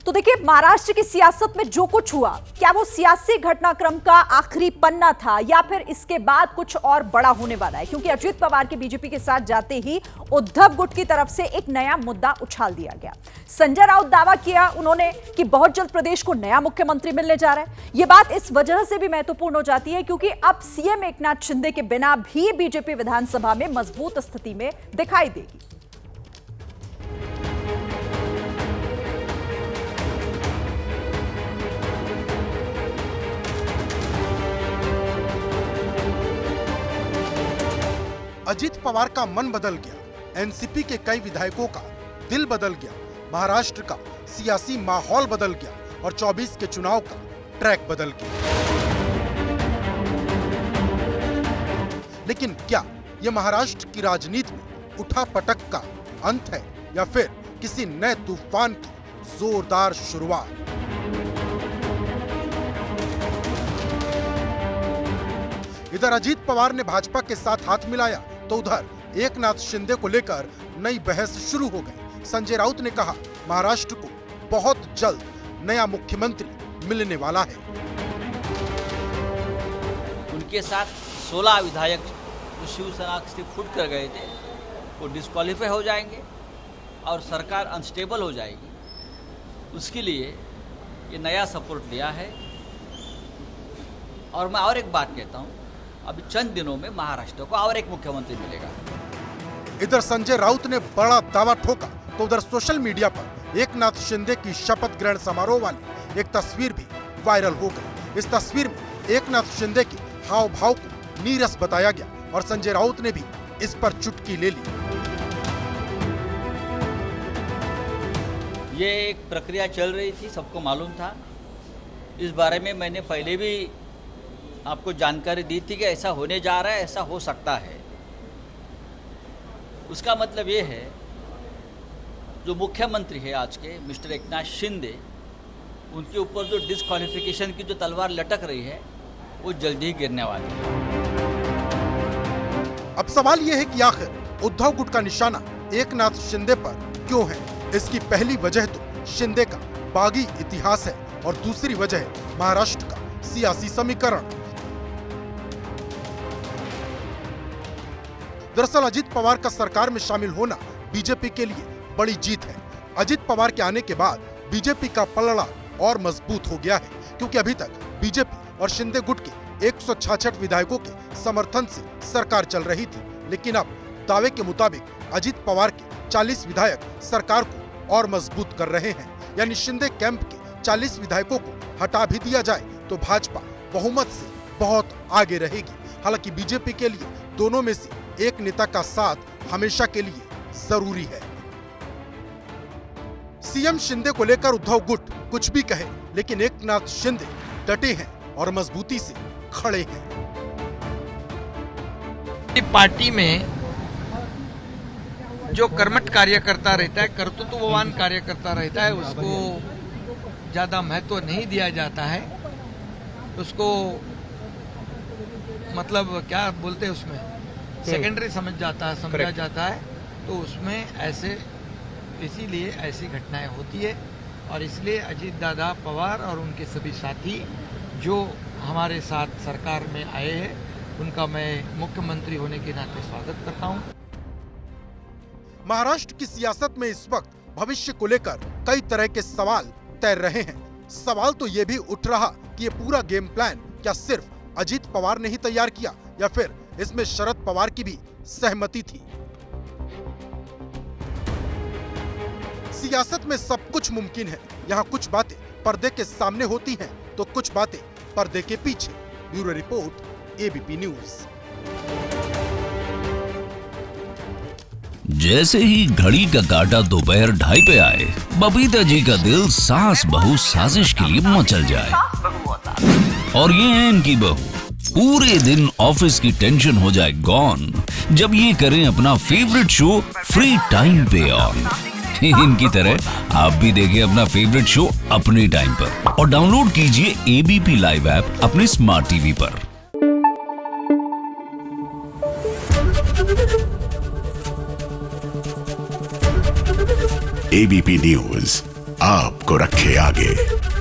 तो देखिए, महाराष्ट्र की सियासत में जो कुछ हुआ, क्या वो सियासी घटनाक्रम का आखिरी पन्ना था या फिर इसके बाद कुछ और बड़ा होने वाला है? क्योंकि अजित पवार के बीजेपी के साथ जाते ही उद्धव गुट की तरफ से एक नया मुद्दा उछाल दिया गया। संजय राउत दावा किया उन्होंने कि बहुत जल्द प्रदेश को नया मुख्यमंत्री मिलने जा रहा है। यह बात इस वजह से भी महत्वपूर्ण हो जाती है क्योंकि अब सीएम एकनाथ शिंदे के बिना भी बीजेपी विधानसभा में मजबूत स्थिति में दिखाई देगी। अजित पवार का मन बदल गया, एनसीपी के कई विधायकों का दिल बदल गया, महाराष्ट्र का सियासी माहौल बदल गया और 24 के चुनाव का ट्रैक बदल गया। लेकिन क्या यह महाराष्ट्र की राजनीति में उठापटक का अंत है या फिर किसी नए तूफान की जोरदार शुरुआत? इधर अजित पवार ने भाजपा के साथ हाथ मिलाया तो उधर एकनाथ शिंदे को लेकर नई बहस शुरू हो गई। संजय राउत ने कहा महाराष्ट्र को बहुत जल्द नया मुख्यमंत्री मिलने वाला है। उनके साथ 16 विधायक जो शिवसेना से फुट कर गए थे वो डिस्क्वालीफाई हो जाएंगे और सरकार अनस्टेबल हो जाएगी। उसके लिए ये नया सपोर्ट लिया है। और मैं और एक बात कहता हूँ, अभी चंद दिनों में महाराष्ट्र को और एक मुख्यमंत्री मिलेगा। इधर संजय राउत ने बड़ा दावा ठोका तो उधर सोशल मीडिया पर एकनाथ शिंदे की शपथ ग्रहण समारोह वाली एक तस्वीर भी वायरल हो गई। इस तस्वीर में एकनाथ शिंदे के हाव भाव को नीरस बताया गया और संजय राउत ने भी इस पर चुटकी ले ली। ये एक प्रक्रिया चल रही थी, सबको मालूम था। इस बारे में मैंने पहले भी आपको जानकारी दी थी कि ऐसा होने जा रहा है, ऐसा हो सकता है। उसका मतलब ये है जो मुख्यमंत्री है आज के मिस्टर एकनाथ शिंदे, उनके ऊपर जो डिस्क्वालिफिकेशन की जो तलवार लटक रही है वो जल्दी ही गिरने वाली है। अब सवाल ये है कि आखिर उद्धव गुट का निशाना एकनाथ शिंदे पर क्यों है? इसकी पहली वजह तो शिंदे का बागी इतिहास है और दूसरी वजह है महाराष्ट्र का सियासी समीकरण। दरअसल अजित पवार का सरकार में शामिल होना बीजेपी के लिए बड़ी जीत है। अजित पवार के आने के बाद बीजेपी का पलड़ा और मजबूत हो गया है क्योंकि अभी तक बीजेपी और शिंदे गुट के 166 विधायकों के समर्थन से सरकार चल रही थी। लेकिन अब दावे के मुताबिक अजित पवार के 40 विधायक सरकार को और मजबूत कर रहे हैं। यानी शिंदे कैंप के 40 विधायकों को हटा भी दिया जाए तो भाजपा बहुमत से बहुत आगे रहेगी। हालांकि बीजेपी के लिए दोनों में से एक नेता का साथ हमेशा के लिए जरूरी है। सीएम शिंदे को लेकर उद्धव गुट कुछ भी कहे, लेकिन एकनाथ शिंदे डटे हैं और मजबूती से खड़े हैं। पार्टी में जो कर्मठ कार्यकर्ता रहता है, कर्तृत्ववान कार्यकर्ता रहता है, उसको ज्यादा महत्व नहीं दिया जाता है। उसको मतलब क्या बोलते हैं, उसमें सेकेंडरी समझा जाता है। तो उसमें ऐसे इसीलिए ऐसी घटनाएं होती है और इसलिए अजित दादा पवार और उनके सभी साथी जो हमारे साथ सरकार में आए हैं उनका मैं मुख्यमंत्री होने के नाते स्वागत करता हूं। महाराष्ट्र की सियासत में इस वक्त भविष्य को लेकर कई तरह के सवाल तैर रहे हैं। सवाल तो ये भी उठ रहा कि ये पूरा गेम प्लान क्या सिर्फ अजित पवार ने ही तैयार किया या फिर इसमें शरद पवार की भी सहमति थी। सियासत में सब कुछ मुमकिन है। यहाँ कुछ बातें पर्दे के सामने होती हैं तो कुछ बातें पर्दे के पीछे। Bureau report, ABP news. जैसे ही घड़ी का काटा दोपहर 2:30 पे आए, बबीता जी का दिल सास बहू साजिश के लिए मचल जाए। और ये है इनकी बहू, पूरे दिन ऑफिस की टेंशन हो जाए गॉन जब ये करें अपना फेवरेट शो फ्री टाइम पे ऑन। इनकी तरह आप भी देखिए अपना फेवरेट शो अपने टाइम पर और डाउनलोड कीजिए एबीपी लाइव ऐप अपने स्मार्ट टीवी पर। एबीपी न्यूज आपको रखे आगे।